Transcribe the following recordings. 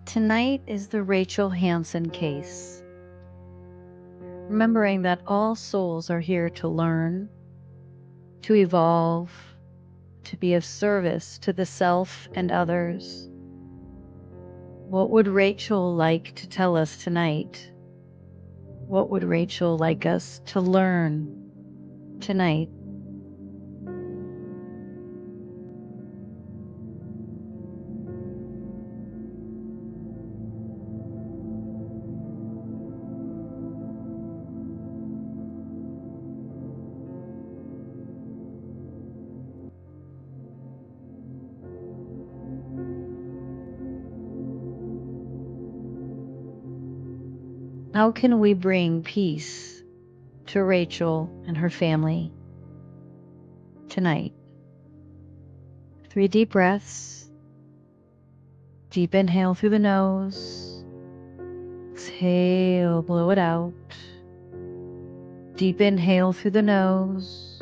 Tonight is the Rachel Hansen case. Remembering that all souls are here to learn, to evolve, to be of service to the self and others. What would Rachel like to tell us tonight? What would Rachel like us to learn tonight? How can we bring peace to Rachel and her family tonight? 3 deep breaths. Deep inhale through the nose. Exhale, blow it out. Deep inhale through the nose.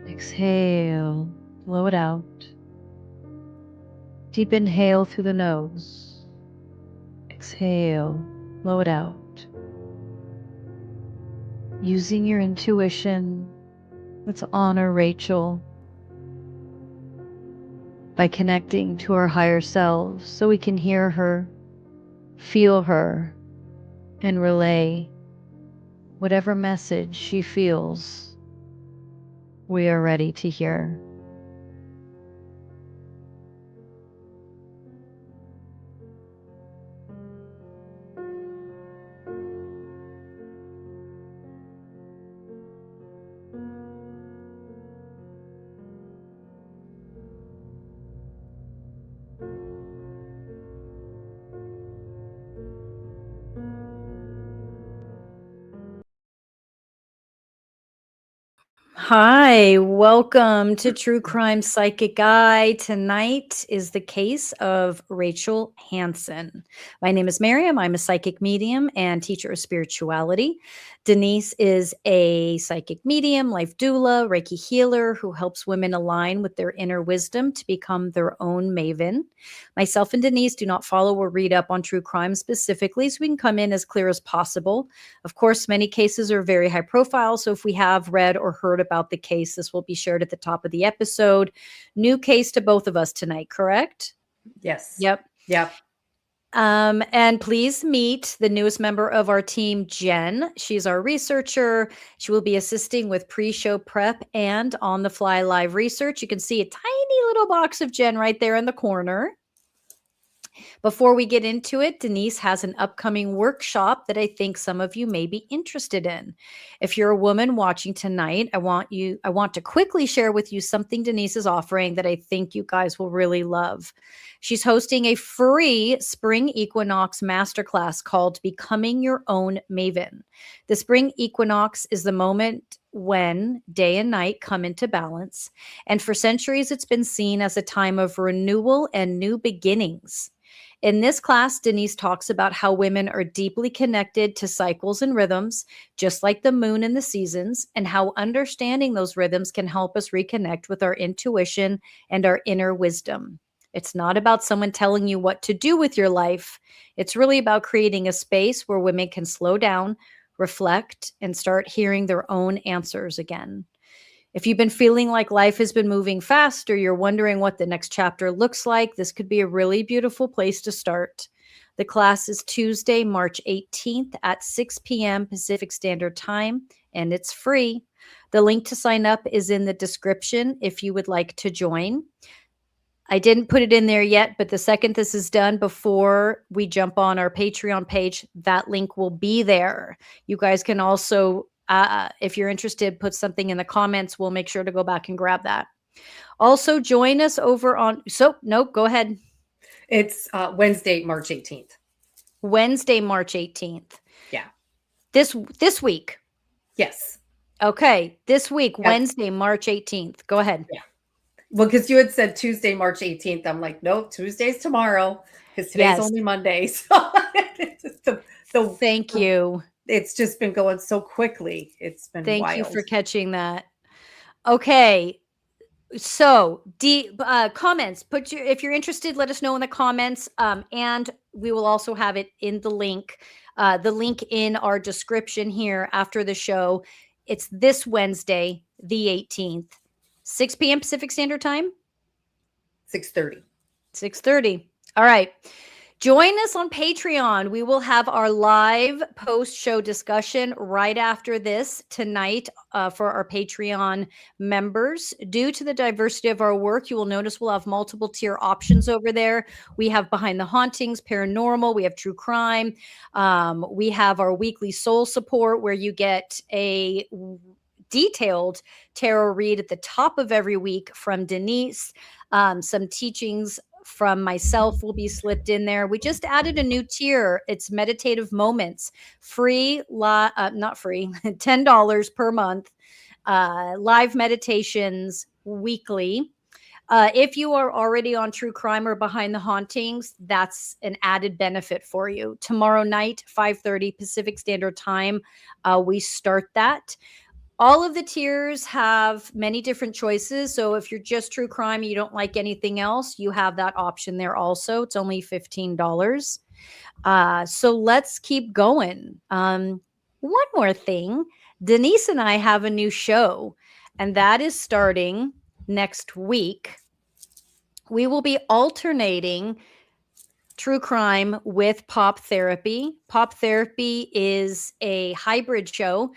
Exhale, blow it out. Deep inhale through the nose. Exhale, blow it out. Using your intuition, let's honor Rachel by connecting to our higher selves so we can hear her, feel her, and relay whatever message she feels we are ready to hear. Hi, welcome to True Crime Psychic Guide. Tonight is the case of Rachel Hansen. My name is Miriam. I'm a psychic medium and teacher of spirituality. Denise is a psychic medium, life doula, Reiki healer who helps women align with their inner wisdom to become their own maven. Myself and Denise do not follow or read up on true crime specifically, so we can come in as clear as possible. Of course, many cases are very high profile, so if we have read or heard about the case, this will be shared at the top of the episode. New case to both of us tonight, correct? Yes. Yep. Yep. And please meet the newest member of our team, Jen. She's our researcher. She will be assisting with pre-show prep and on-the-fly live research. You can see a tiny little box of Jen right there in the corner. Before we get into it, Denise has an upcoming workshop that I think some of you may be interested in. If you're a woman watching tonight, I want to quickly share with you something Denise is offering that I think you guys will really love. She's hosting a free Spring Equinox masterclass called Becoming Your Own Maven. The Spring Equinox is the moment when day and night come into balance. And for centuries, it's been seen as a time of renewal and new beginnings. In this class, Denise talks about how women are deeply connected to cycles and rhythms, just like the moon and the seasons, and how understanding those rhythms can help us reconnect with our intuition and our inner wisdom. It's not about someone telling you what to do with your life. It's really about creating a space where women can slow down, reflect, and start hearing their own answers again. If you've been feeling like life has been moving fast or you're wondering what the next chapter looks like, this could be a really beautiful place to start. The class is Tuesday, March 18th at 6 p.m. Pacific Standard Time, and it's free. The link to sign up is in the description if you would like to join. I didn't put it in there yet, but the second this is done, before we jump on our Patreon page, that link will be there. You guys can also, if you're interested, put something in the comments. We'll make sure to go back and grab that. Also, join us over on, go ahead. It's Wednesday, March 18th. Wednesday, March 18th. Yeah. This week. Yes. Okay. This week, yep. Wednesday, March 18th. Go ahead. Yeah. Well, because you had said Tuesday, March 18th. I'm like, nope, Tuesday's tomorrow because today's only Monday. So, thank you. It's just been going so quickly. It's been Thank wild. you for catching that. Okay. So, comments. If you're interested, let us know in the comments, and we will also have it in the link. The link in our description here after the show. It's this Wednesday, the 18th, 6 p.m. Pacific Standard Time. 6:30. 6:30. All right. Join us on Patreon. We will have our live post-show discussion right after this tonight for our Patreon members. Due to the diversity of our work, you will notice we'll have multiple tier options over there. We have Behind the Hauntings, Paranormal. We have True Crime. We have our weekly soul support where you get a detailed tarot read at the top of every week from Denise. Some teachings from myself will be slipped in there. We just added a new tier. It's meditative moments, free, not free, $10 per month, live meditations weekly. If you are already on True Crime or Behind the Hauntings, that's an added benefit for you. Tomorrow night, 5:30 Pacific Standard Time, we start that. All of the tiers have many different choices. So if you're just True Crime, you don't like anything else, you have that option there also. It's only $15. So let's keep going. One more thing. Denise and I have a new show, and that is starting next week. We will be alternating True Crime with Pop Therapy. Pop Therapy is a hybrid show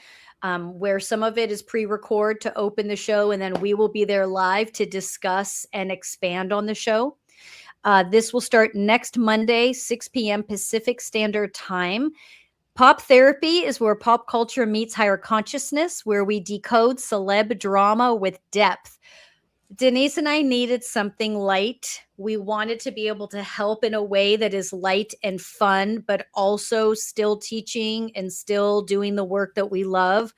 where some of it is pre-record to open the show, and then we will be there live to discuss and expand on the show. This will start next Monday, 6 p.m. Pacific Standard Time. Pop Therapy is where pop culture meets higher consciousness, where we decode celeb drama with depth. Denise and I needed something light. We wanted to be able to help in a way that is light and fun, but also still teaching and still doing the work that we love.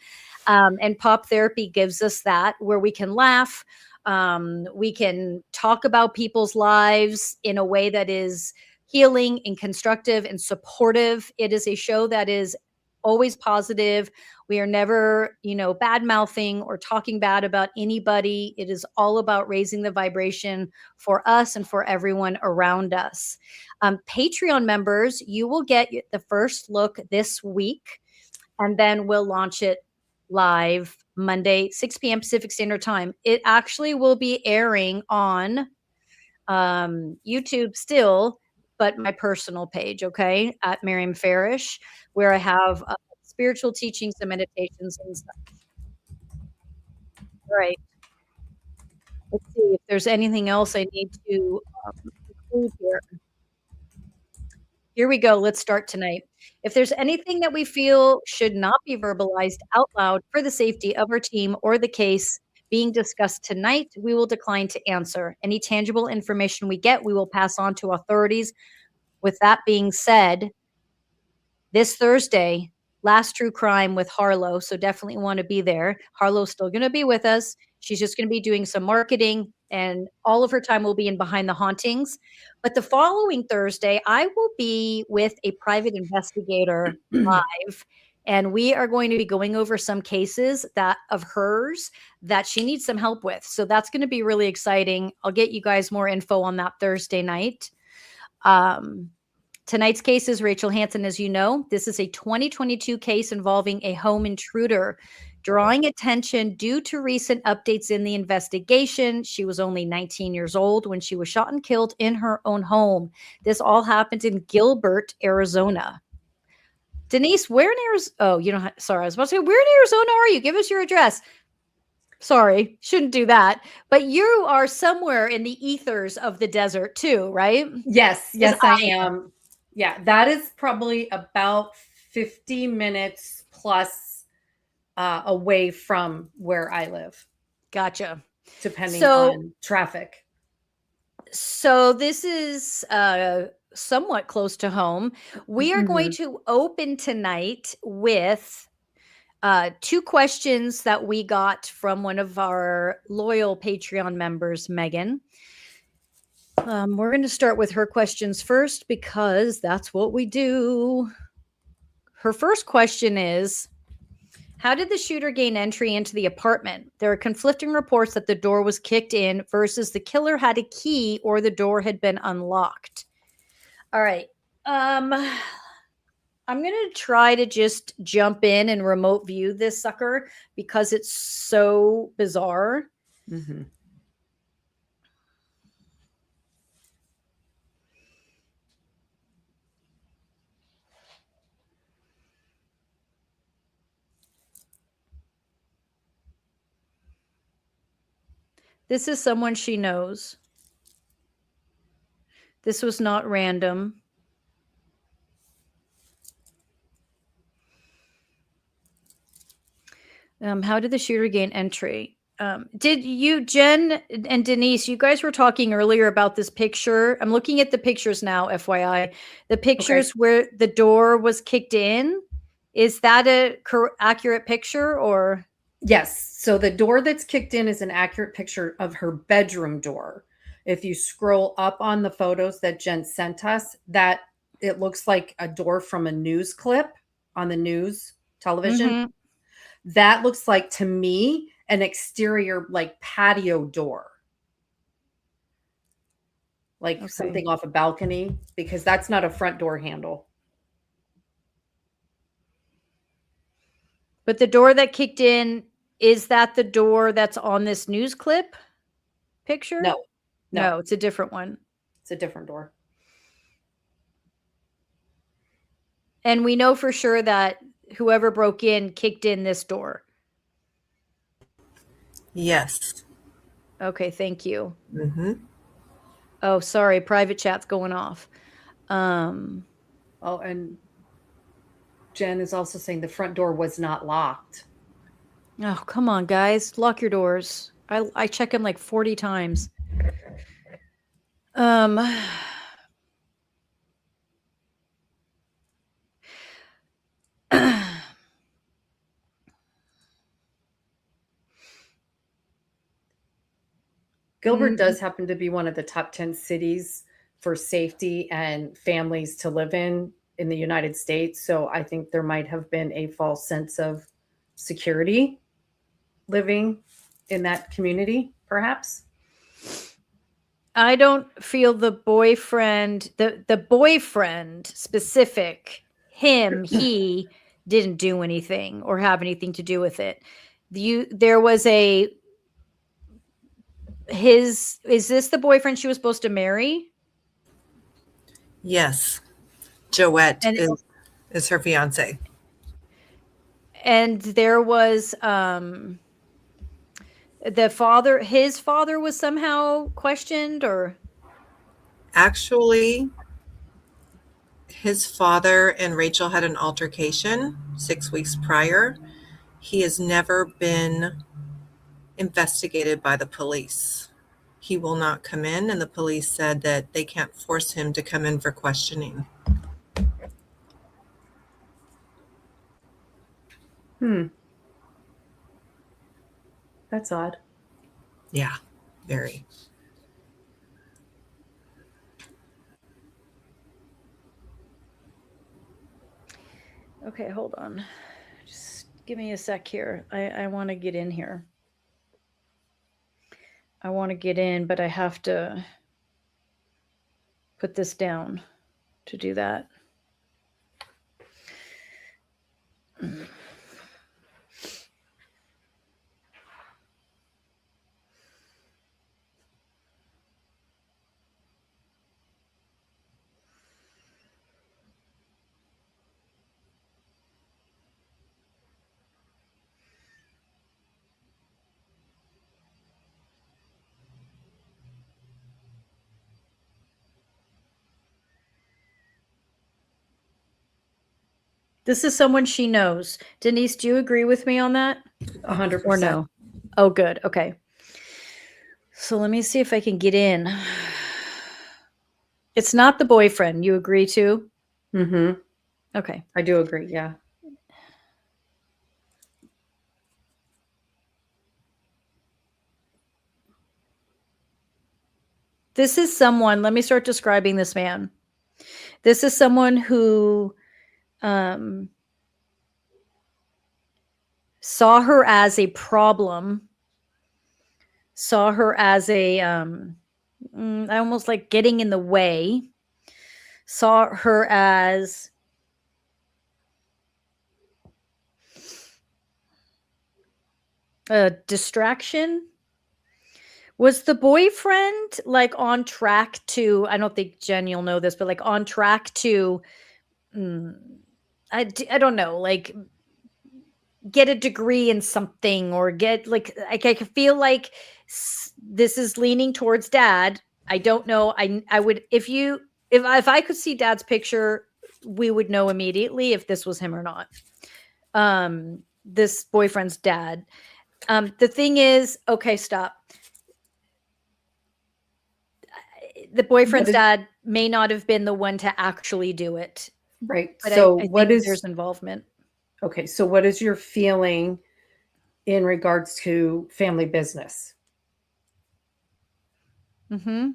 And Pop Therapy gives us that, where we can laugh. We can talk about people's lives in a way that is healing and constructive and supportive. It is a show that is always positive. We are never, bad mouthing or talking bad about anybody. It is all about raising the vibration for us and for everyone around us. Patreon members, you will get the first look this week, and then we'll launch it live Monday, 6 p.m. Pacific Standard Time. It actually will be airing on YouTube still, but my personal page, okay, at Miriam Farish, where I have spiritual teachings and meditations and stuff. All right. Let's see if there's anything else I need to include here. Here we go. Let's start tonight. If there's anything that we feel should not be verbalized out loud for the safety of our team or the case being discussed tonight, we will decline to answer. Any tangible information we get, we will pass on to authorities. With that being said, this Thursday, last True Crime with Harlow, so definitely want to be there. Harlow's still going to be with us. She's just going to be doing some marketing, and all of her time will be in Behind the Hauntings. But the following Thursday, I will be with a private investigator live, and we are going to be going over some cases of hers that she needs some help with. So that's going to be really exciting. I'll get you guys more info on that Thursday night. Tonight's case is Rachel Hansen. As you know, this is a 2022 case involving a home intruder, drawing attention due to recent updates in the investigation. She was only 19 years old when she was shot and killed in her own home. This all happened in Gilbert, Arizona. Denise, where in Arizona? Oh, you don't have, sorry, I was about to say, where in Arizona are you? Give us your address. Sorry, shouldn't do that. But you are somewhere in the ethers of the desert too, right? Yes, I am. Yeah, that is probably about 50 minutes plus away from where I live. Gotcha. Depending on traffic. So this is somewhat close to home. We are going to open tonight with 2 questions that we got from one of our loyal Patreon members, Megan. We're going to start with her questions first because that's what we do. Her first question is, How did the shooter gain entry into the apartment? There are conflicting reports that the door was kicked in versus the killer had a key or the door had been unlocked. All right. I'm going to try to just jump in and remote view this sucker because it's so bizarre. Mm-hmm. This is someone she knows. This was not random. How did the shooter gain entry? Did you, Jen and Denise, you guys were talking earlier about this picture. I'm looking at the pictures now, FYI. The pictures where the door was kicked in. Is that a accurate picture or? Yes. So the door that's kicked in is an accurate picture of her bedroom door. If you scroll up on the photos that Jen sent us, that it looks like a door from a news clip on the news television. Mhm. That looks like, to me, an exterior like patio door. Like something off a balcony, because that's not a front door handle. But the door that kicked in, is that the door that's on this news clip picture? No, it's a different one. It's a different door. And we know for sure that whoever broke in kicked in this door. Yes. Okay, thank you. Mm-hmm. Oh, sorry, private chat's going off. Oh, and Jen is also saying the front door was not locked. Oh, come on, guys. Lock your doors. I check them like 40 times. Gilbert does happen to be one of the top 10 cities for safety and families to live in the United States. So I think there might have been a false sense of security living in that community, perhaps. I don't feel the boyfriend specific, he didn't do anything or have anything to do with it. There was is this the boyfriend she was supposed to marry? Yes. Joette is her fiance. And there was his father was somehow questioned, or? Actually, his father and Rachel had an altercation 6 weeks prior. He has never been investigated by the police. He will not come in, and the police said that they can't force him to come in for questioning. That's odd. Yeah, very. Okay, hold on. Just give me a sec here. I want to get in here. I want to get in, but I have to put this down to do that. This is someone she knows. Denise, do you agree with me on that? 100%. Or no? Oh, good. Okay. So let me see if I can get in. It's not the boyfriend. You agree too? Mm-hmm. Okay. I do agree. Yeah. This is someone, let me start describing this man. This is someone who saw her as a problem, saw her as a almost like getting in the way, saw her as a distraction. Was the boyfriend like on track to, I don't think Jen, you'll know this, but like on track to, I don't know, like get a degree in something or get like, I feel like this is leaning towards dad. I don't know. I would, if I could see dad's picture, we would know immediately if this was him or not. This boyfriend's dad. The thing is, okay, stop. The boyfriend's dad may not have been the one to actually do it. Right. But So I what think is there's involvement. Okay, so what is your feeling in regards to family business? Mm-hmm.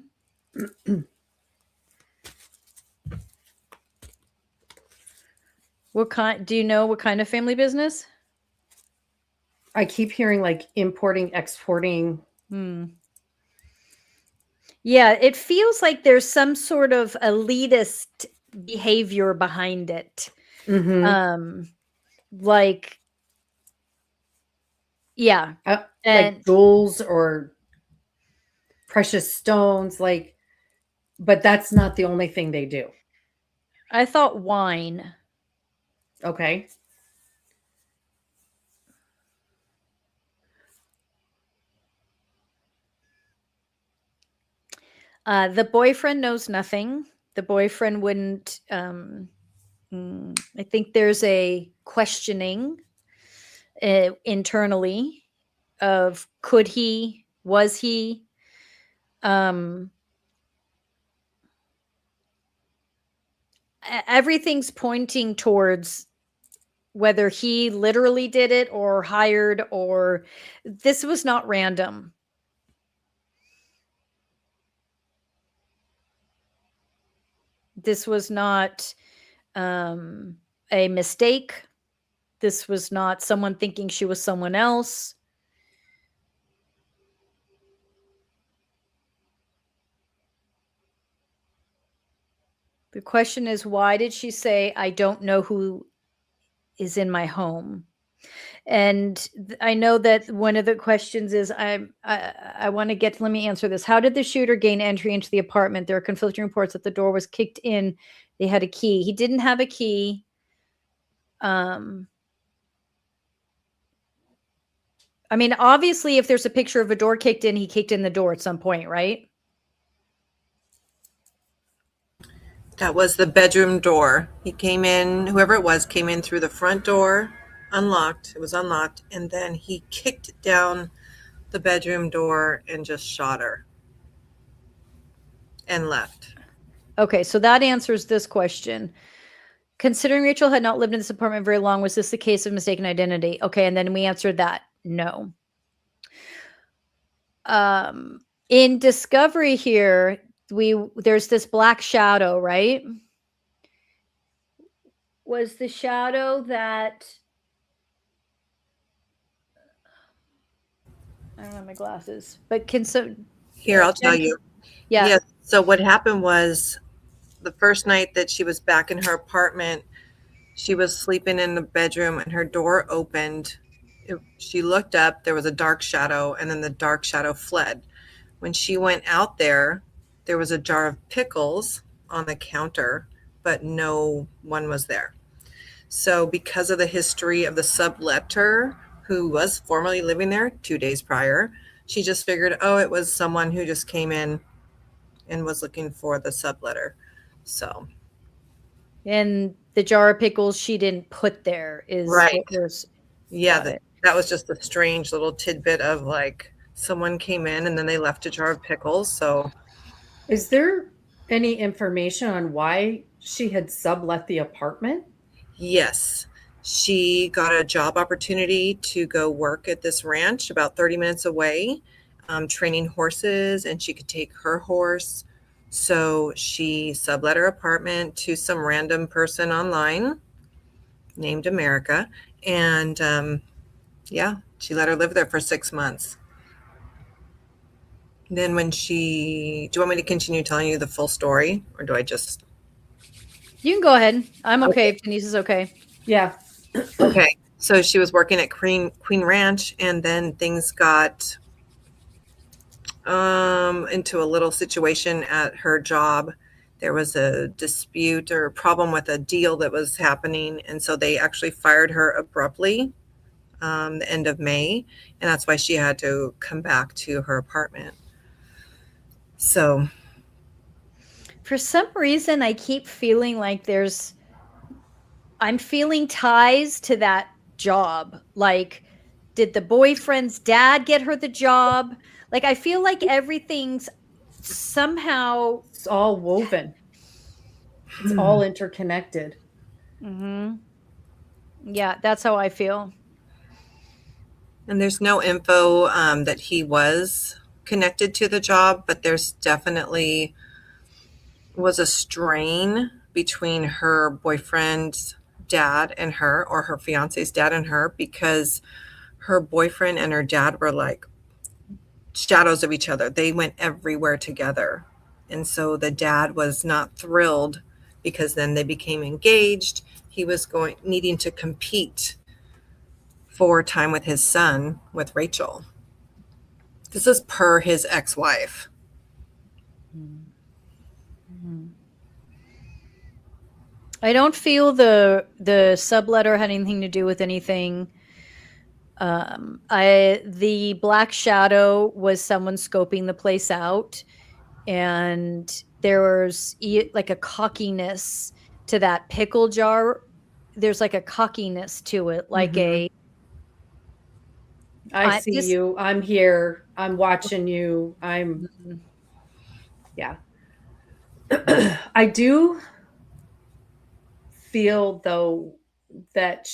Do you know what kind of family business? I keep hearing like importing, exporting. Yeah, it feels like there's some sort of elitist behavior behind it. Like, yeah. Like jewels or precious stones, like, but that's not the only thing they do. I thought wine. Okay. The boyfriend knows nothing. The boyfriend wouldn't. I think there's a questioning internally of could he, was he, everything's pointing towards whether he literally did it or hired, or this was not random. This was not a mistake. This was not someone thinking she was someone else. The question is, why did she say, I don't know who is in my home? And I know that one of the questions is, I want to get, let me answer this. How did the shooter gain entry into the apartment? There are conflicting reports that the door was kicked in. They had a key. He didn't have a key. I mean, obviously, if there's a picture of a door kicked in, he kicked in the door at some point, right? That was the bedroom door. He came in, whoever it was, came in through the front door, unlocked. It was unlocked. And then he kicked down the bedroom door and just shot her and left. Okay, so that answers this question. Considering Rachel had not lived in this apartment very long, was this the case of mistaken identity? Okay, and then we answered that. No. In Discovery here, there's this black shadow, right? Was the shadow that, I don't have my glasses, but here, I'll tell you. Yeah. Yes. So what happened was the first night that she was back in her apartment, she was sleeping in the bedroom and her door opened. She looked up, there was a dark shadow, and then the dark shadow fled. When she went out there, there was a jar of pickles on the counter, but no one was there. So because of the history of the subletter who was formerly living there 2 days prior, she just figured, oh, it was someone who just came in and was looking for the subletter. So. And the jar of pickles she didn't put there is right. Yeah, that was just a strange little tidbit of like someone came in and then they left a jar of pickles. So is there any information on why she had sublet the apartment? Yes. She got a job opportunity to go work at this ranch about 30 minutes away, training horses, and she could take her horse. So she sublet her apartment to some random person online named America. And Yeah, she let her live there for 6 months. Then when do you want me to continue telling you the full story, or do I just? You can go ahead. I'm okay Okay. if Denise is okay. Yeah. Okay. So she was working at Queen Ranch, and then things got into a little situation at her job. There was a dispute or a problem with a deal that was happening, and so they actually fired her abruptly the end of May, and that's why she had to come back to her apartment. So For some reason, I keep feeling like I'm feeling ties to that job. Like, did the boyfriend's dad get her the job? Like, I feel like everything's somehow. It's all woven. It's all interconnected. Mm-hmm. Yeah, that's how I feel. And there's no info that he was connected to the job, but there's definitely was a strain between her boyfriend's dad and her, or her fiance's dad and her, because her boyfriend and her dad were like shadows of each other. They went everywhere together. And so the dad was not thrilled because then they became engaged. He was needing to compete for time with his son, with Rachel. This is per his ex-wife. Mm-hmm. I don't feel the subletter had anything to do with anything. The black shadow was someone scoping the place out, and there was like a cockiness to that pickle jar. There's like a cockiness to it, like I see you. I'm here. I'm watching you. Yeah. I do feel though that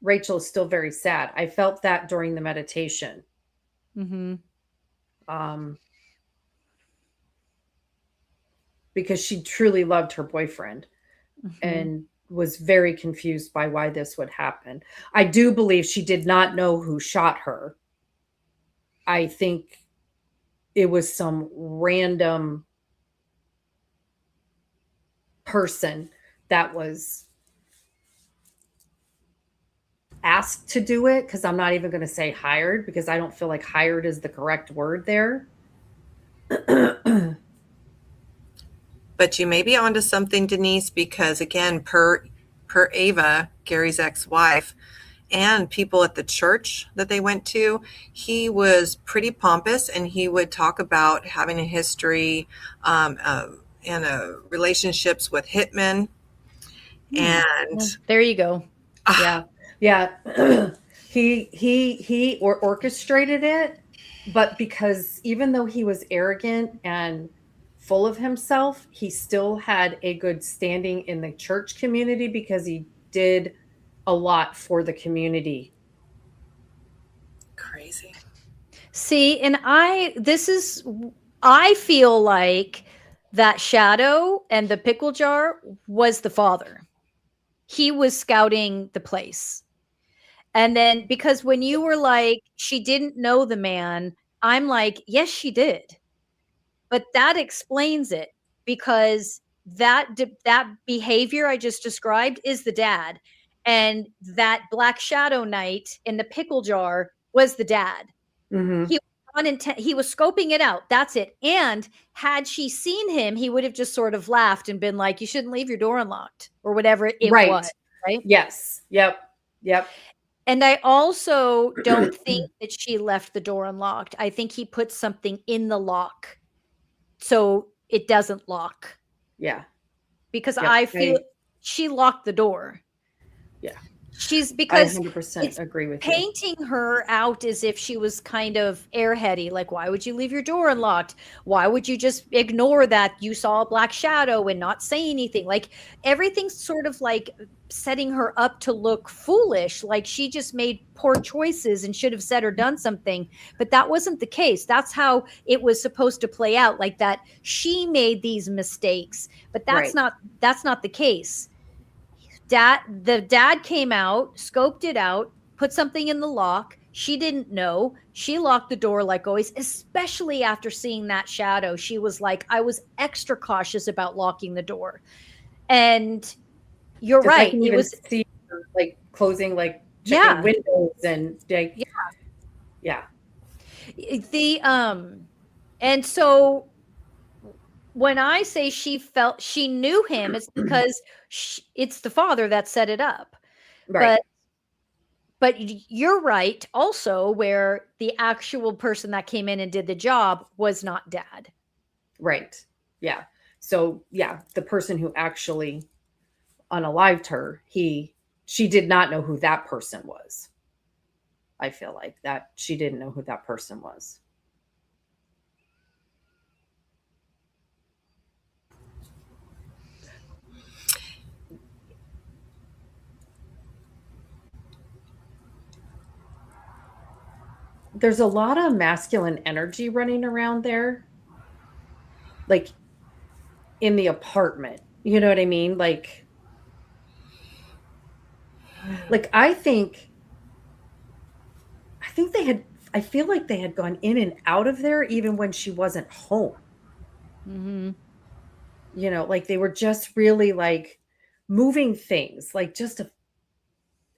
Rachel is still very sad. I felt that during the meditation. Mm-hmm. Because she truly loved her boyfriend and was very confused by why this would happen. I do believe she did not know who shot her. I think it was some random person that was asked to do it, because I'm not even going to say hired, because I don't feel like hired is the correct word there. But you may be onto something, Denise, because again, per Ava, Gary's ex-wife, and people at the church that they went to, he was pretty pompous, and he would talk about having a history and relationships with hitmen. And well, there you go. Yeah. He orchestrated it, but because even though he was arrogant and full of himself, he still had a good standing in the church community because he did a lot for the community. Crazy. See, and I feel like that shadow and the pickle jar was the father. He was scouting the place. And then because when you were like, she didn't know the man, I'm like, yes, she did. But that explains it, because that behavior I just described is the dad. And that black shadow knight in the pickle jar was the dad. Mm-hmm. He was scoping it out. That's it. And had she seen him, he would have just sort of laughed and been like, you shouldn't leave your door unlocked, or whatever it was. Right. Yes. Yep. And I also don't think that she left the door unlocked. I think he put something in the lock so it doesn't lock. Yeah. Because I feel she locked the door. Yeah. Because I 100% agree with painting her out as if she was kind of airheady. Like, why would you leave your door unlocked? Why would you just ignore that you saw a black shadow and not say anything? Like, everything's sort of like setting her up to look foolish, like she just made poor choices and should have said or done something. But that wasn't the case. That's how it was supposed to play out, like that she made these mistakes. But that's not the case. The dad came out, scoped it out, put something in the lock. She didn't know. She locked the door like always, especially after seeing that shadow. She was like, I was extra cautious about locking the door. And you're 'Cause I right. can It even was, see her, like, closing, like, checking yeah. windows and, like, Yeah. yeah. The, and so when I say she knew him, it's because it's the father that set it up. Right, But you're right also, where the actual person that came in and did the job was not dad. right. Yeah. So, yeah, the person who actually unalived her, she did not know who that person was. I feel like that she didn't know who that person was. There's a lot of masculine energy running around there, like in the apartment. You know what I mean? Like I think they had I feel like they had gone in and out of there even when she wasn't home. Mm-hmm. You know, like they were just really like moving things, like just to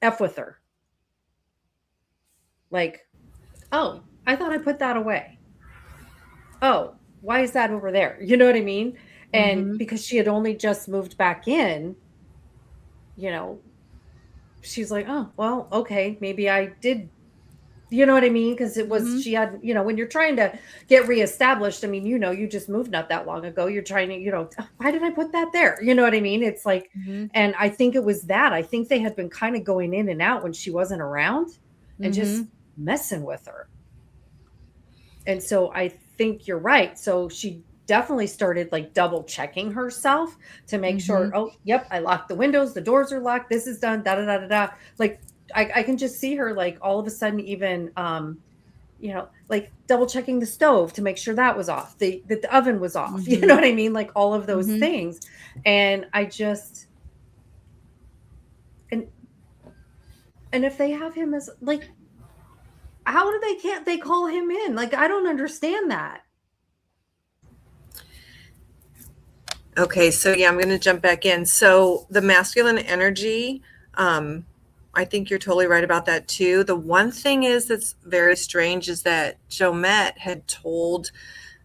F with her. Like, oh, I thought I put that away. Oh, why is that over there? You know what I mean? And Mm-hmm. because she had only just moved back in, you know, she's like, oh, well, okay, maybe I did. You know what I mean? Because it was, Mm-hmm. she had, when you're trying to get reestablished, I mean, you just moved not that long ago. You're trying to, "Oh, why did I put that there?" You know what I mean? It's like, Mm-hmm. and I think it was that. I think they had been kind of going in and out when she wasn't around and Mm-hmm. just messing with her. And so I think you're right. So she definitely started like double checking herself to make Mm-hmm. sure, oh, yep, I locked the windows, the doors are locked, this is done, da da da da da. Like I can just see her like all of a sudden even like double checking the stove to make sure that was off, that the oven was off. You Mm-hmm. know what I mean? Like all of those Mm-hmm. things. And I just and and if they have him as like how do can't they call him in? Like I don't understand that. Okay, so yeah, I'm going to jump back in. So the masculine energy, I think you're totally right about that too. The one thing is that's very strange is that Jomet had told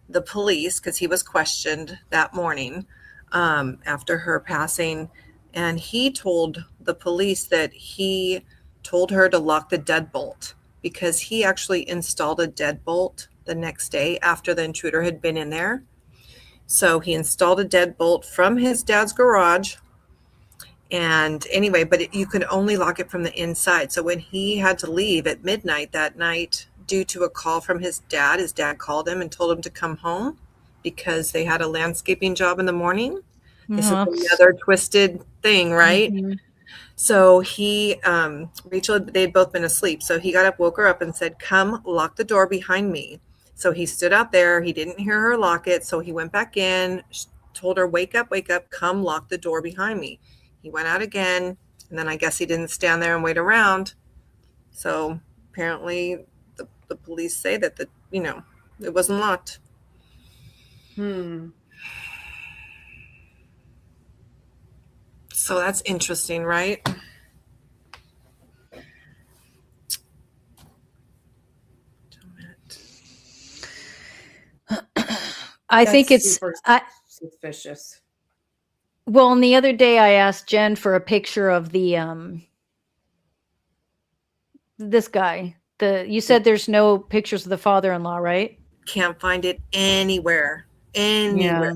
the police, because he was questioned that morning after her passing, and he told the police that he told her to lock the deadbolt because he actually installed a deadbolt the next day after the intruder had been in there. So he installed a deadbolt from his dad's garage. And anyway, but you could only lock it from the inside. So when he had to leave at midnight that night due to a call from his dad called him and told him to come home because they had a landscaping job in the morning. This is Uh-huh. another twisted thing, right? Mm-hmm. So Rachel, they'd both been asleep. So he got up, woke her up and said, come lock the door behind me. So he stood out there. He didn't hear her lock it. So he went back in, told her, wake up, come lock the door behind me. He went out again. And then I guess he didn't stand there and wait around. So apparently the police say that it wasn't locked. So that's interesting, right? I think That's it's super suspicious. well, and the other day I asked Jen for a picture of the this guy. You said there's no pictures of the father-in-law, right? Can't find it anywhere. Yeah.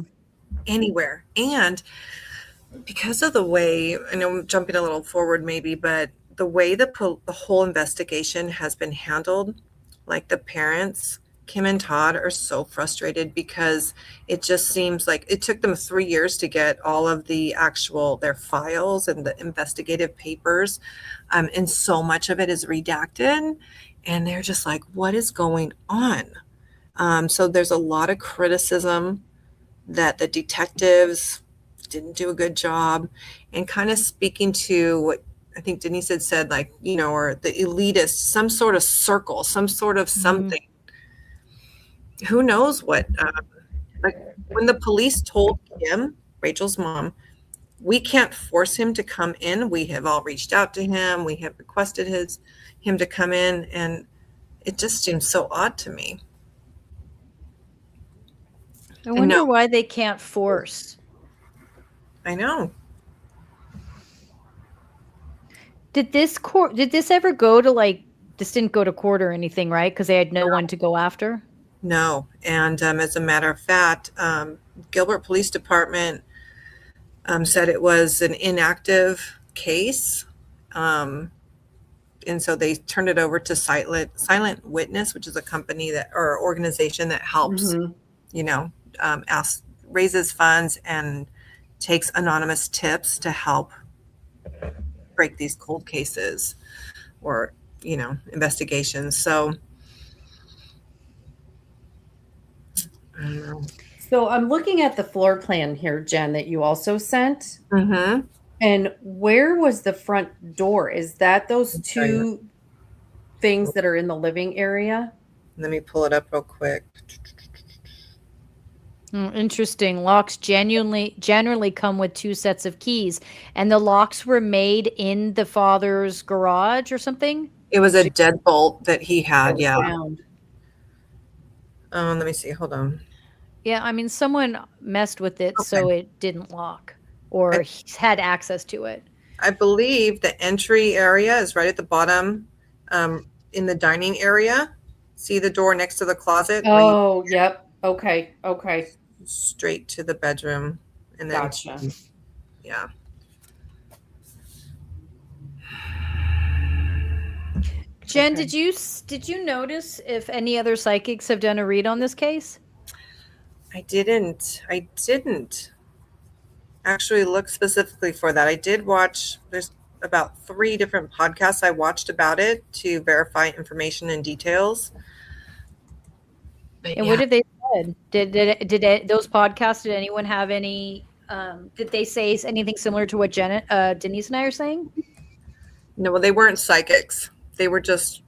Anywhere. And because of the way, I know I'm jumping a little forward maybe, but the way the whole investigation has been handled, like the parents, Kim and Todd, are so frustrated because it just seems like it took them 3 years to get all of their files and the investigative papers, and so much of it is redacted, and they're just like, what is going on? So there's a lot of criticism that the detectives didn't do a good job, and kind of speaking to what I think Denise had said, like, or the elitist, some sort of circle, some sort of something. Who knows what? Like when the police told Kim, Rachel's mom, we can't force him to come in. We have all reached out to him. We have requested him to come in, and it just seems so odd to me. I wonder why they can't force. I know. Did this ever go to, like, this didn't go to court or anything, right? Because they had no one to go after? No. And as a matter of fact, Gilbert Police Department said it was an inactive case. And so they turned it over to Silent Witness, which is a company or organization that helps, raises funds and takes anonymous tips to help break these cold cases or, investigations. So I don't know. So I'm looking at the floor plan here, Jen, that you also sent. Mm-hmm. And where was the front door? Is that those two things that are in the living area? Let me pull it up real quick. Interesting. Locks generally come with 2 sets of keys, and the locks were made in the father's garage or something. It was a deadbolt that he had. Yeah. Found. Let me see. Hold on. Yeah, I mean, someone messed with it, so it didn't lock, or he had access to it. I believe the entry area is right at the bottom, in the dining area. See the door next to the closet? Oh, yep. Okay. Straight to the bedroom. And then, Gotcha. Yeah. Jen, did you notice if any other psychics have done a read on this case? I didn't actually look specifically for that. I did watch, there's about 3 different podcasts I watched about it to verify information and details. And what did they said? Did those podcasts, did anyone have any, did they say anything similar to what Denise and I are saying? No, well, they weren't psychics. They were just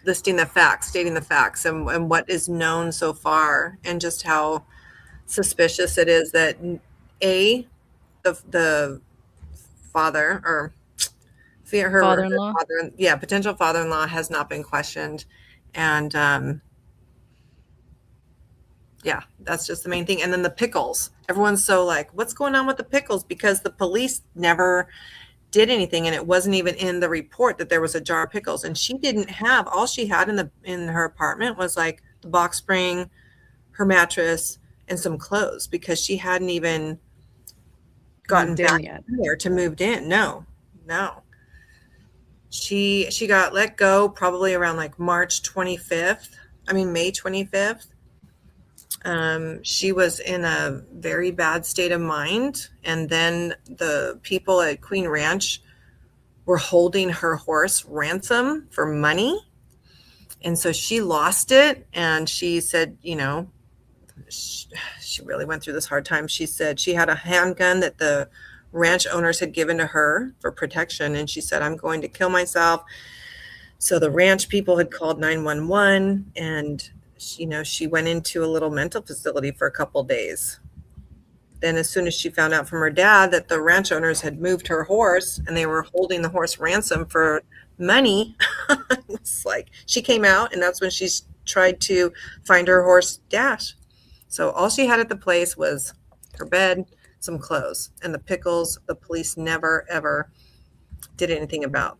listing the facts, stating the facts and what is known so far, and just how suspicious it is that the father or her father-in-law, potential father-in-law has not been questioned, and that's just the main thing. And then the pickles, everyone's so like, what's going on with the pickles? Because the police never did anything, and it wasn't even in the report that there was a jar of pickles. And she didn't have, all she had in her apartment was like the box spring, her mattress, and some clothes, because she hadn't even gotten back in there to moved in. No. She got let go probably around like May 25th. She was in a very bad state of mind. And then the people at Queen Ranch were holding her horse ransom for money. And so she lost it. And she said, she really went through this hard time. She said she had a handgun that the ranch owners had given to her for protection. And she said, I'm going to kill myself. So the ranch people had called 911, and she went into a little mental facility for a couple of days. Then as soon as she found out from her dad that the ranch owners had moved her horse and they were holding the horse ransom for money, it's like she came out, and that's when she tried to find her horse Dash. So all she had at the place was her bed, some clothes, and the pickles the police never, ever did anything about.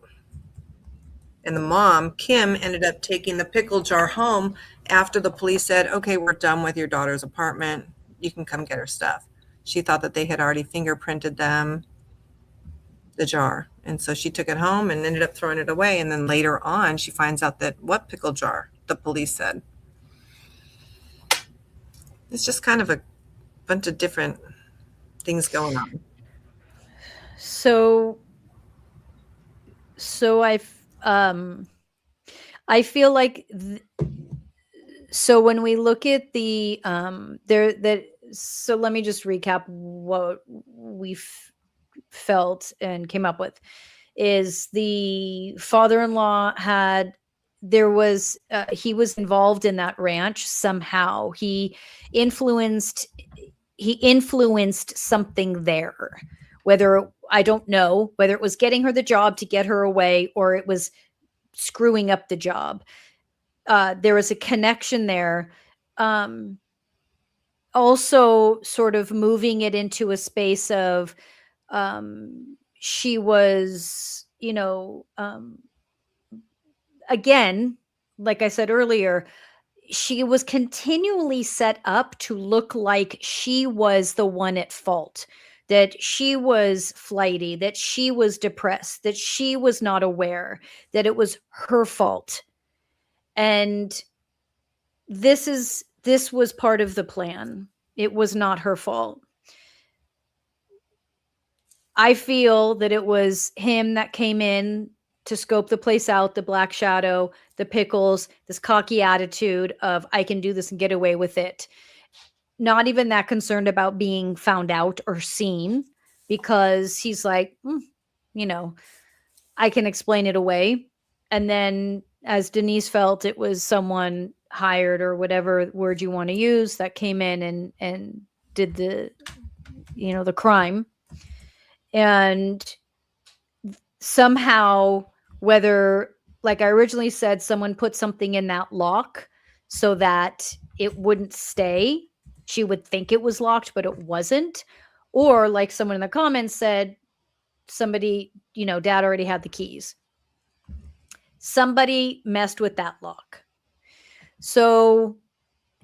And the mom, Kim, ended up taking the pickle jar home after the police said, okay, we're done with your daughter's apartment. You can come get her stuff. She thought that they had already fingerprinted the jar. And so she took it home and ended up throwing it away. And then later on, she finds out that what pickle jar, the police said. It's just kind of a bunch of different things going on. So I feel like so when we look at the so let me just recap what we felt and came up with. is the father-in-law he was involved in that ranch somehow. He influenced something there, whether, I don't know whether it was getting her the job to get her away or it was screwing up the job. There was a connection there. Also sort of moving it into a space of, she was, again, like I said earlier, she was continually set up to look like she was the one at fault, that she was flighty, that she was depressed, that she was not aware, that it was her fault. And this was part of the plan. It was not her fault. I feel that it was him that came in to scope the place out, the black shadow, the pickles, this cocky attitude of, I can do this and get away with it. Not even that concerned about being found out or seen, because he's like, I can explain it away. And then, as Denise felt, it was someone hired, or whatever word you want to use, that came in and did the crime. And somehow, whether, like I originally said, someone put something in that lock so that it wouldn't stay, she would think it was locked, but it wasn't. Or like someone in the comments said, somebody, dad already had the keys. Somebody messed with that lock. So,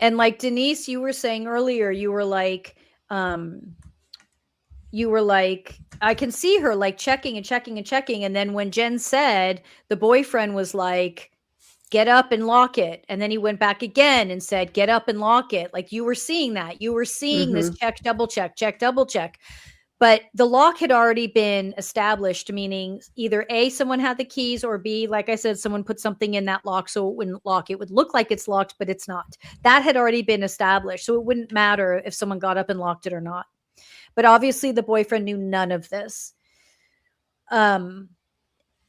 and like Denise, you were saying earlier, you were like, I can see her like checking and checking and checking. And then when Jen said, the boyfriend was like, get up and lock it. And then he went back again and said, get up and lock it. Like, you were seeing that. You were seeing this check, double check, double check. But the lock had already been established, meaning either A, someone had the keys, or B, like I said, someone put something in that lock so it wouldn't lock. It would look like it's locked, but it's not. That had already been established. So it wouldn't matter if someone got up and locked it or not. But obviously the boyfriend knew none of this. And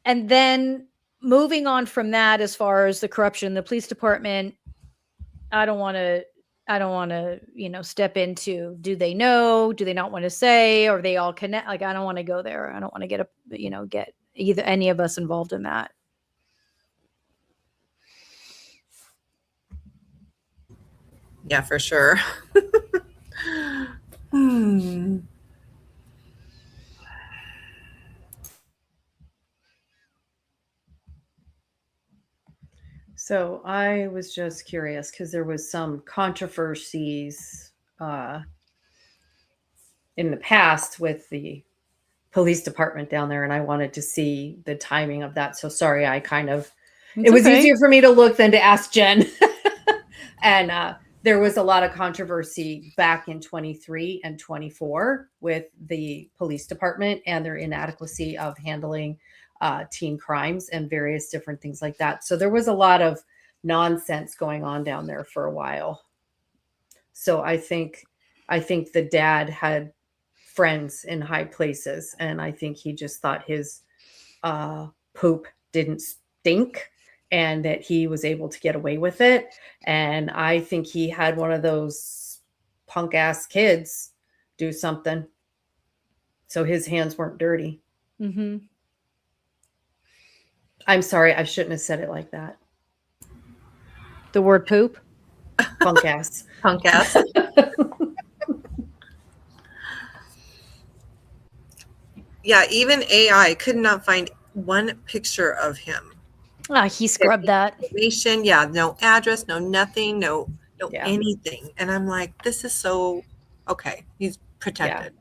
then moving on from that, as far as the corruption in the police department, I don't want to, step into, do they know? Do they not want to say? Or they all connect? Like, I don't want to go there. I don't want to get either any of us involved in that. Yeah, for sure. So I was just curious because there was some controversies in the past with the police department down there, and I wanted to see the timing of that. So sorry, it was easier for me to look than to ask Jen. And there was a lot of controversy back in 23 and 24 with the police department and their inadequacy of handling teen crimes and various different things like that. So there was a lot of nonsense going on down there for a while. So I think the dad had friends in high places, and I think he just thought his poop didn't stink and that he was able to get away with it. And I think he had one of those punk ass kids do something, so his hands weren't dirty. Mm-hmm. I'm sorry, I shouldn't have said it like that. The word poop? Punk ass. Punk ass. Yeah, even AI could not find one picture of him. He scrubbed that. Information, yeah, no address, no nothing, no anything. And I'm like, this is so okay. He's protected.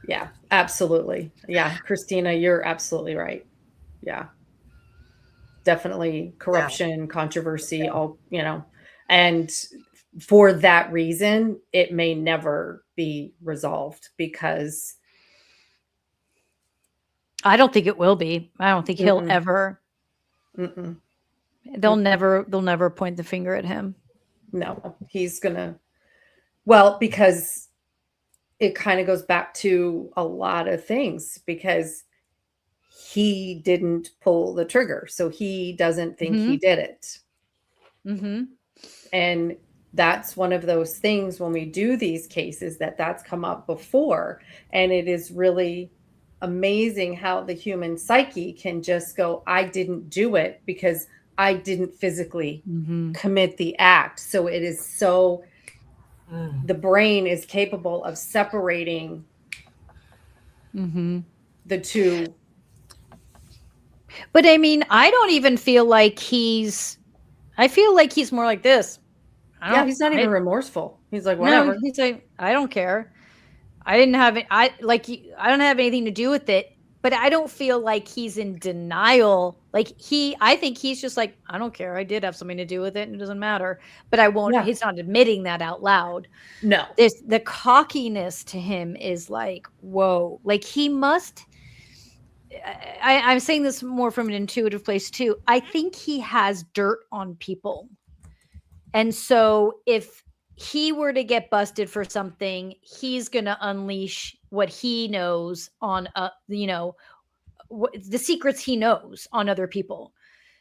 Yeah, absolutely. Yeah, Christina, you're absolutely right. Yeah. Definitely corruption, controversy, all, and for that reason, it may never be resolved, because I don't think it will be. I don't think he'll ever. They'll never point the finger at him. No, he's gonna. Well, because it kind of goes back to a lot of things, because he didn't pull the trigger, so he doesn't think he did it. And that's one of those things when we do these cases that's come up before. And it is really amazing how the human psyche can just go, I didn't do it because I didn't physically commit the act. So it is so, the brain is capable of separating the two. But I mean, I don't even feel like I feel like he's more like this. He's not even remorseful. He's like, whatever. No, he's like, I don't care. I didn't have it. I don't have anything to do with it. But I don't feel like he's in denial. Like I think he's just like, I don't care. I did have something to do with it, and it doesn't matter. But I won't. He's not admitting that out loud. No. The cockiness to him is like, whoa. Like he must. I'm saying this more from an intuitive place too. I think he has dirt on people. And so if he were to get busted for something, he's going to unleash what he knows on, the secrets he knows on other people,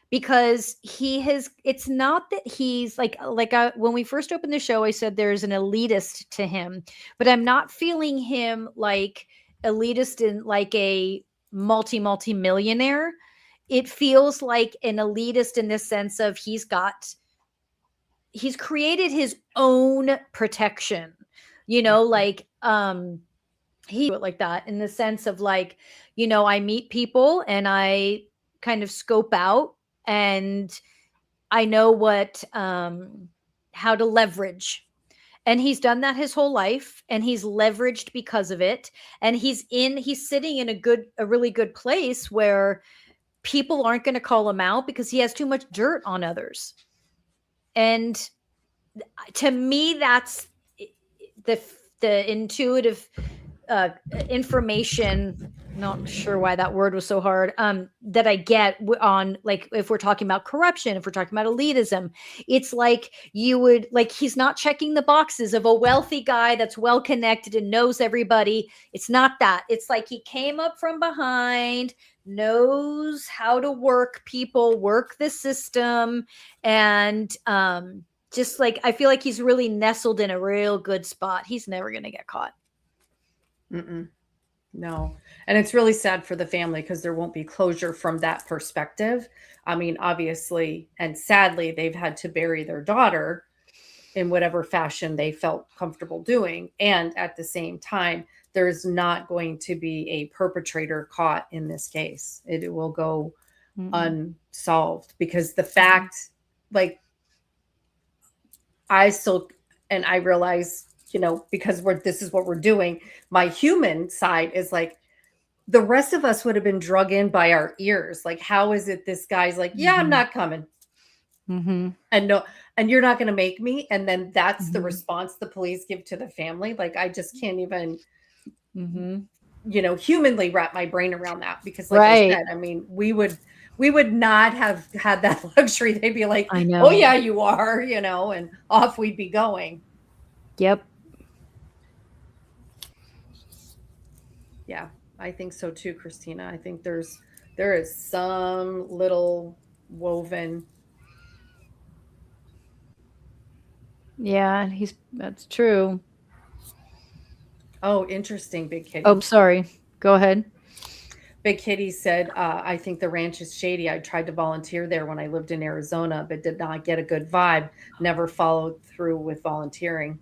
because it's not that he's when we first opened the show, I said there's an elitist to him, but I'm not feeling him like elitist in like a multi-millionaire. It feels like an elitist in the sense of he's created his own protection, like he do it like that in the sense of like, I meet people and I kind of scope out and I know what how to leverage. And he's done that his whole life, and he's leveraged because of it. And he's sitting in a really good place where people aren't going to call him out because he has too much dirt on others. And to me, that's the intuitive information. Not sure why that word was so hard. That I get on, like, if we're talking about corruption, if we're talking about elitism, it's like he's not checking the boxes of a wealthy guy that's well connected and knows everybody. It's not that. It's like he came up from behind, knows how to work people, work the system, and just like I feel like he's really nestled in a real good spot. He's never going to get caught. No. And it's really sad for the family because there won't be closure from that perspective. I mean, obviously, and sadly, they've had to bury their daughter in whatever fashion they felt comfortable doing. And at the same time, there's not going to be a perpetrator caught in this case. It will go unsolved because the fact, like, I realize, because this is what we're doing. My human side is like, the rest of us would have been drug in by our ears. Like, how is it this guy's like, yeah, I'm not coming. And you're not going to make me. And then that's the response the police give to the family. Like, I just can't even, humanly wrap my brain around that because I said, I mean, we would not have had that luxury. They'd be like, I know. Oh yeah, you are, and off we'd be going. Yep. Yeah, I think so too, Christina. I think there is some little woven. Yeah, that's true. Oh, interesting, Big Kitty. Oh, sorry. Go ahead. Big Kitty said, I think the ranch is shady. I tried to volunteer there when I lived in Arizona, but did not get a good vibe. Never followed through with volunteering.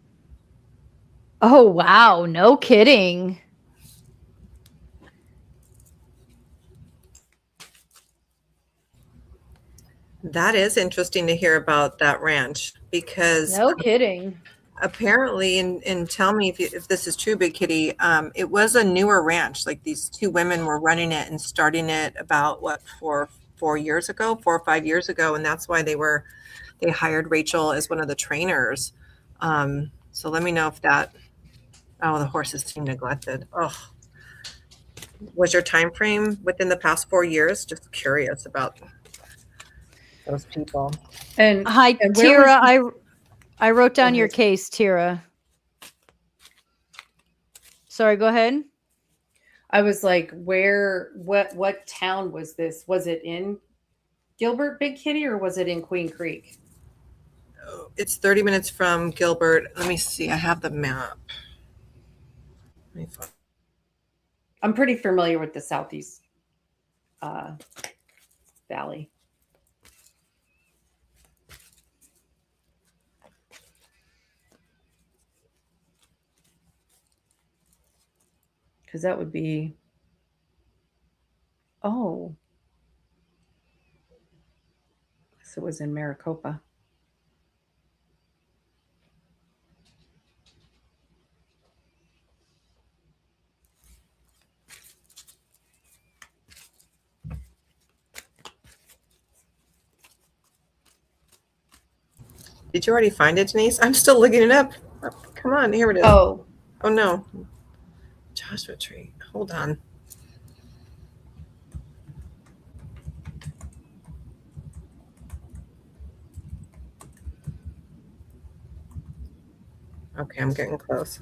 Oh, wow. No kidding. That is interesting to hear about that ranch because no kidding. Apparently, and tell me if this is true, Big Kitty, it was a newer ranch. Like these two women were running it and starting it about 4 or 5 years ago. And that's why they hired Rachel as one of the trainers. So let me know if the horses seem neglected. Oh, was your time frame within the past 4 years? Just curious about those people. And hi, and Tira. I wrote down your case, Tira. Sorry, go ahead. I was like, what town was this? Was it in Gilbert, Big Kitty, or was it in Queen Creek? It's 30 minutes from Gilbert. Let me see. I have the map. Let me find. I'm pretty familiar with the Southeast Valley. Because that would be, oh, so it was in Maricopa. Did you already find it, Denise? I'm still looking it up. Oh, come on, here it is. Oh, Oh no. Joshua Tree. Hold on. Okay, I'm getting close.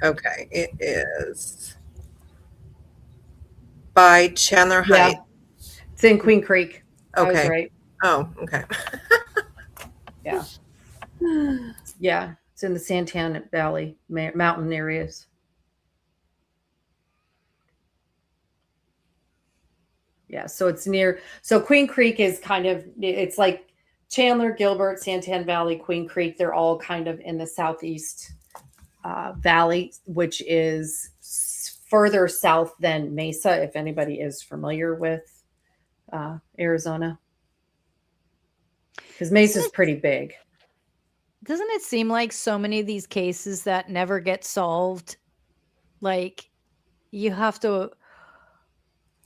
Okay, it is by Chandler yeah. Heights. It's in Queen Creek. I was Okay. right. Oh, okay. Yeah. Yeah. It's in the Santan Valley mountain areas. Yeah. So it's near. So Queen Creek is kind of, it's like Chandler, Gilbert, Santan Valley, Queen Creek. They're all kind of in the southeast valley, which is further south than Mesa, if anybody is familiar with Arizona. Because Mesa's pretty big. Doesn't it seem like so many of these cases that never get solved, like you have to,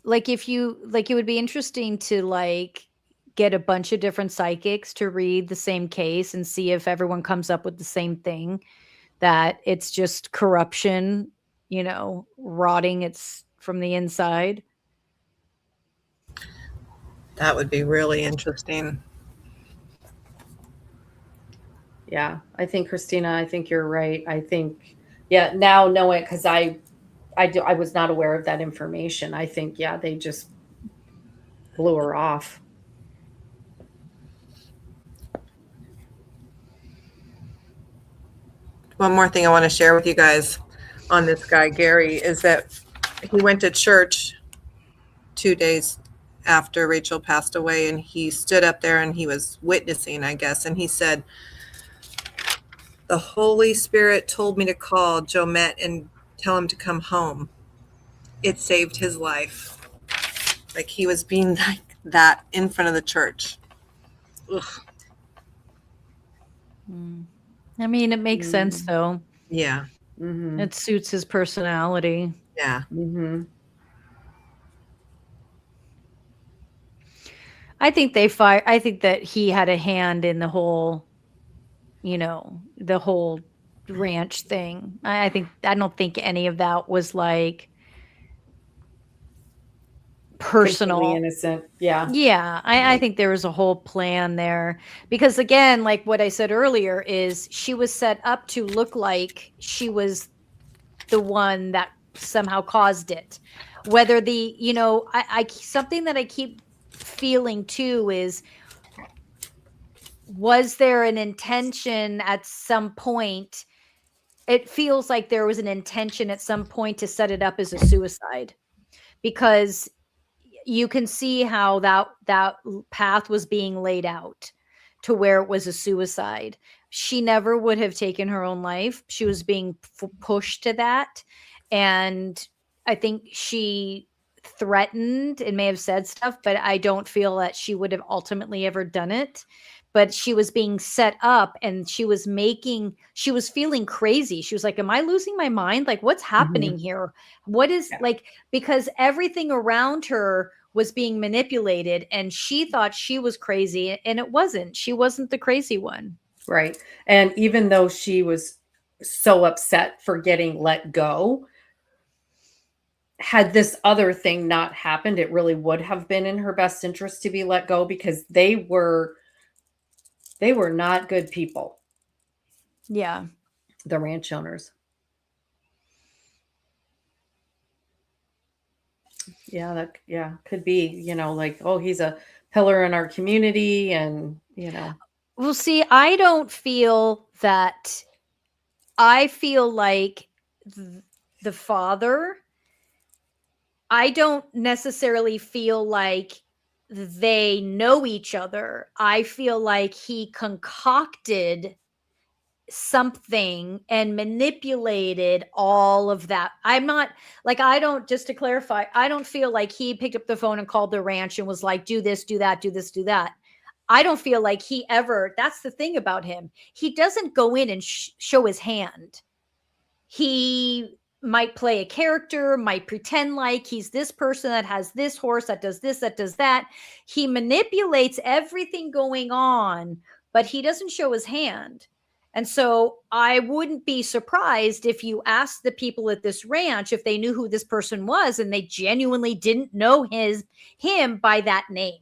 like if you, like it would be interesting to like get a bunch of different psychics to read the same case and see if everyone comes up with the same thing, that it's just corruption, rotting it's from the inside. That would be really interesting. Yeah, I think Christina, I think you're right. I think, yeah, now knowing, because I was not aware of that information. I think, yeah, they just blew her off. One more thing I want to share with you guys on this guy, Gary, is that he went to church 2 days after Rachel passed away, and he stood up there and he was witnessing, I guess, and he said, the Holy Spirit told me to call Jomette and tell him to come home. It saved his life. Like he was being like that in front of the church. Ugh. I mean, it makes sense though. Yeah. Mm-hmm. It suits his personality. Yeah. Mm-hmm. I think I think that he had a hand in the whole, the whole ranch thing. I don't think any of that was like personal. Completely innocent. Yeah. Yeah, I think there was a whole plan there because again, like what I said earlier is she was set up to look like she was the one that somehow caused it. Whether the, I something that I keep feeling too is, was there an intention at some point? It feels like there was an intention at some point to set it up as a suicide, because you can see how that path was being laid out to where it was a suicide. She never would have taken her own life. She was being pushed to that. And I think she threatened and may have said stuff, but I don't feel that she would have ultimately ever done it. But she was being set up and she was feeling crazy. She was like, am I losing my mind? Like, what's happening here? What is like, because everything around her was being manipulated and she thought she was crazy and it wasn't. She wasn't the crazy one. Right. And even though she was so upset for getting let go, had this other thing not happened, it really would have been in her best interest to be let go, because they were not good people. Yeah. The ranch owners. Yeah, that could be, like, oh, he's a pillar in our community and. Well, see, I don't feel that. I feel like the father, I don't necessarily feel like they know each other. I feel like he concocted something and manipulated all of that. I'm not like, I don't, just to clarify, I don't feel like he picked up the phone and called the ranch and was like, do this, do that, do this, do that. I don't feel like he ever, that's the thing about him. He doesn't go in and show his hand. He might play a character, might pretend like he's this person that has this horse, that does this, that does that. He manipulates everything going on, but he doesn't show his hand. And so I wouldn't be surprised if you asked the people at this ranch if they knew who this person was and they genuinely didn't know him by that name.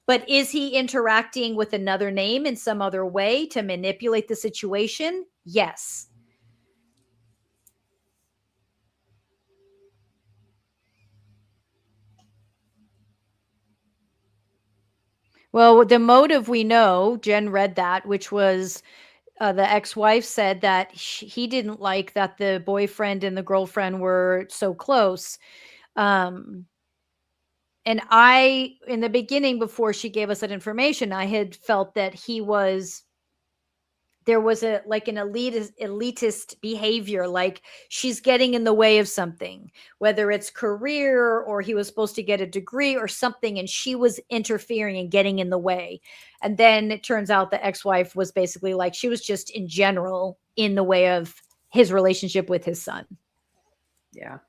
But is he interacting with another name in some other way to manipulate the situation? Yes. Well, the motive we know, Jen read that, which was the ex-wife said that he didn't like that the boyfriend and the girlfriend were so close. And in the beginning, before she gave us that information, I had felt that there was an elitist behavior, like she's getting in the way of something, whether it's career or he was supposed to get a degree or something, and she was interfering and getting in the way. And then it turns out the ex-wife was basically like, she was just in general in the way of his relationship with his son. Yeah.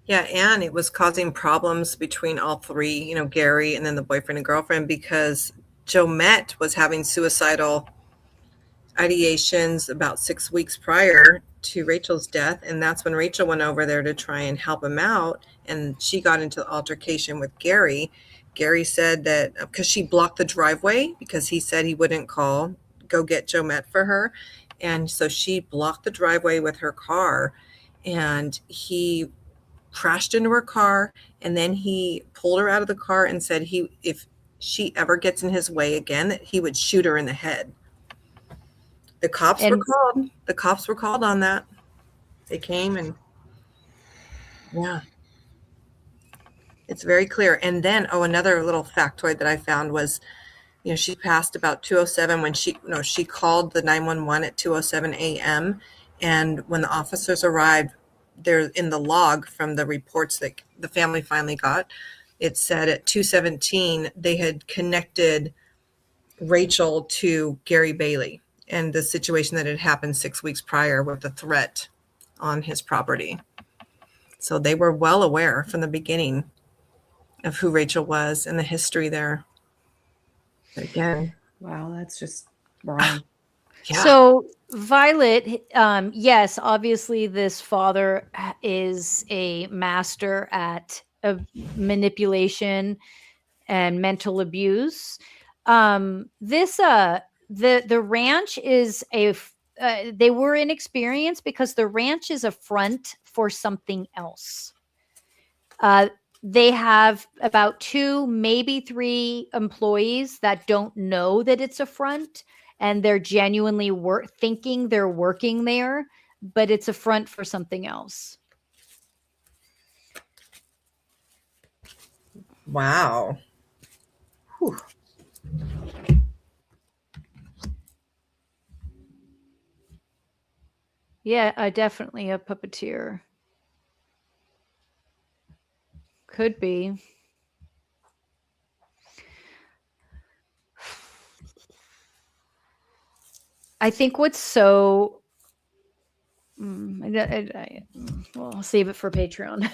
Yeah, and it was causing problems between all three, Gary and then the boyfriend and girlfriend, because Jomette was having suicidal ideations about 6 weeks prior to Rachel's death, and that's when Rachel went over there to try and help him out, and she got into altercation with Gary. Gary said that because she blocked the driveway because he said he wouldn't go get Jomette for her, and so she blocked the driveway with her car, and he crashed into her car, and then he pulled her out of the car and said if she ever gets in his way again, that he would shoot her in the head. The cops were called. The cops were called on that. They came and yeah. It's very clear. And then, another little factoid that I found was, she passed about 2:07 when she called the 911 at 2:07 a.m. And when the officers arrived, there in the log from the reports that the family finally got, it said at 2:17 they had connected Rachel to Gary Bailey and the situation that had happened 6 weeks prior with the threat on his property. So they were well aware from the beginning of who Rachel was and the history there. But again, wow, that's just wrong. Yeah. So Violet, yes, obviously this father is a master at manipulation and mental abuse. The ranch is they were inexperienced because the ranch is a front for something else. They have about 2, maybe 3 employees that don't know that it's a front, and they're genuinely thinking they're working there, but it's a front for something else. Wow. Whew. Yeah, definitely a puppeteer. Could be. I think what's so well, I'll save it for Patreon.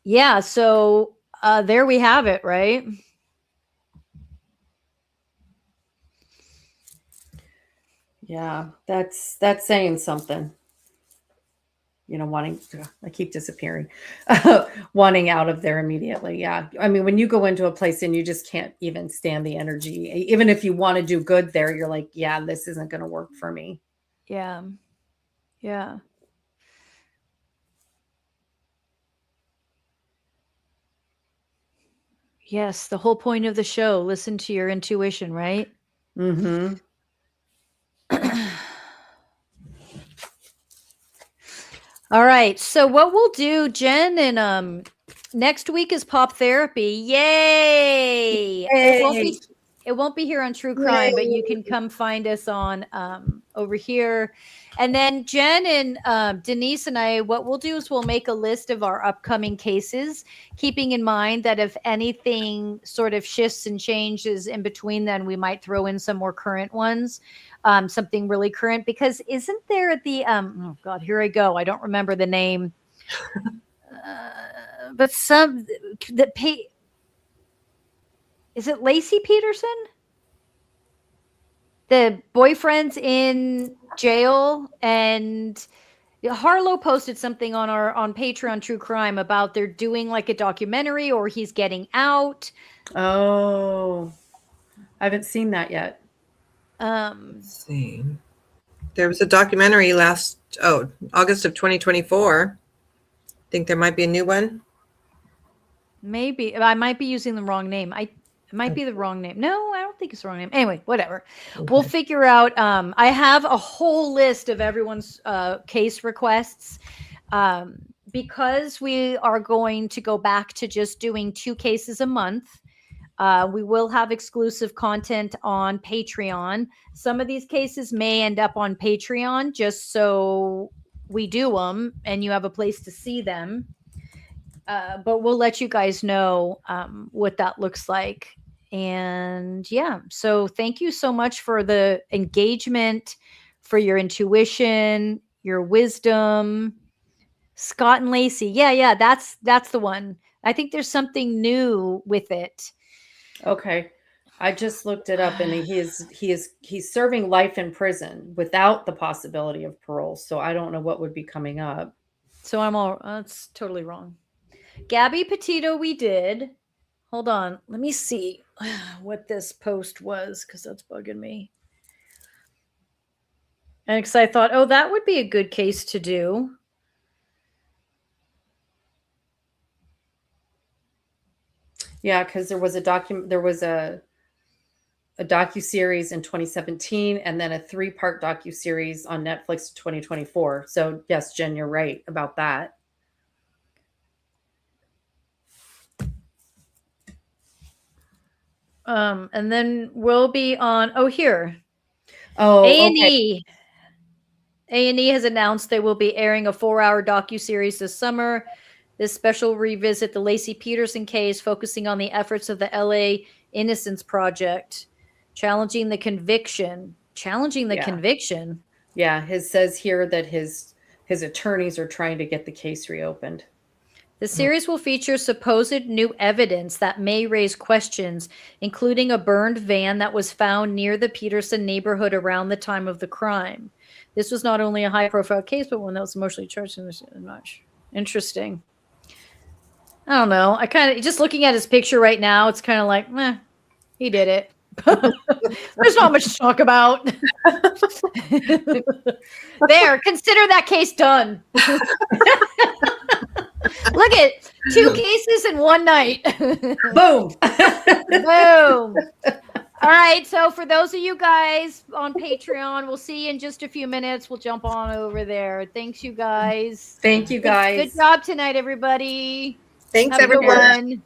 Yeah, so there we have it, right? Yeah, that's saying something. Wanting to, I keep disappearing, wanting out of there immediately. Yeah. I mean, when you go into a place and you just can't even stand the energy, even if you want to do good there, you're like, yeah, this isn't going to work for me. Yeah. Yeah. Yes, the whole point of the show. Listen to your intuition, right? Mm-hmm. All right. So what we'll do, Jen, and next week is pop therapy. Yay! It won't be here on True Crime, but you can come find us on over here. And then Jen and Denise and I, what we'll do is we'll make a list of our upcoming cases, keeping in mind that if anything sort of shifts and changes in between, then we might throw in some more current ones, something really current. Because isn't there the oh God, here I go. I don't remember the name, but some that pay. Is it Lacey Peterson? The boyfriend's in jail, and Harlow posted something on Patreon True Crime about they're doing like a documentary, or he's getting out. Oh, I haven't seen that yet. Let's see. There was a documentary August of 2024. Think there might be a new one? Maybe. I might be using the wrong name. It might be the wrong name. No, I don't think it's the wrong name. Anyway, whatever. Okay. We'll figure out. I have a whole list of everyone's case requests. Because we are going to go back to just doing 2 cases a month. We will have exclusive content on Patreon. Some of these cases may end up on Patreon just so we do them and you have a place to see them. But we'll let you guys know what that looks like. And yeah, so thank you so much for the engagement, for your intuition, your wisdom. Scott and Lacey. Yeah, that's the one. I think there's something new with it. Okay. I just looked it up, and he's serving life in prison without the possibility of parole. So I don't know what would be coming up. So that's totally wrong. Gabby Petito, we did. Hold on. Let me see what this post was, because that's bugging me. And because I thought, oh, that would be a good case to do. Yeah, because there was a docuseries in 2017, and then a 3-part docuseries on Netflix 2024. So yes, Jen, you're right about that. And then we'll be on here. Oh, A&E. Okay. A&E has announced they will be airing a 4-hour docuseries this summer. This special will revisit the Lacey Peterson case, focusing on the efforts of the LA Innocence Project, challenging the conviction. Conviction. Yeah, it says here that his attorneys are trying to get the case reopened. The series will feature supposed new evidence that may raise questions, including a burned van that was found near the Peterson neighborhood around the time of the crime. This was not only a high-profile case, but one that was emotionally charged and much. Interesting. I don't know. I kind of, just looking at his picture right now, it's kind of like, he did it. There's not much to talk about. There, consider that case done. Look at 2 cases in one night. Boom. Boom. All right. So for those of you guys on Patreon, we'll see you in just a few minutes. We'll jump on over there. Thanks, you guys. Thank you, guys. Good job tonight, everybody. Thanks, everyone.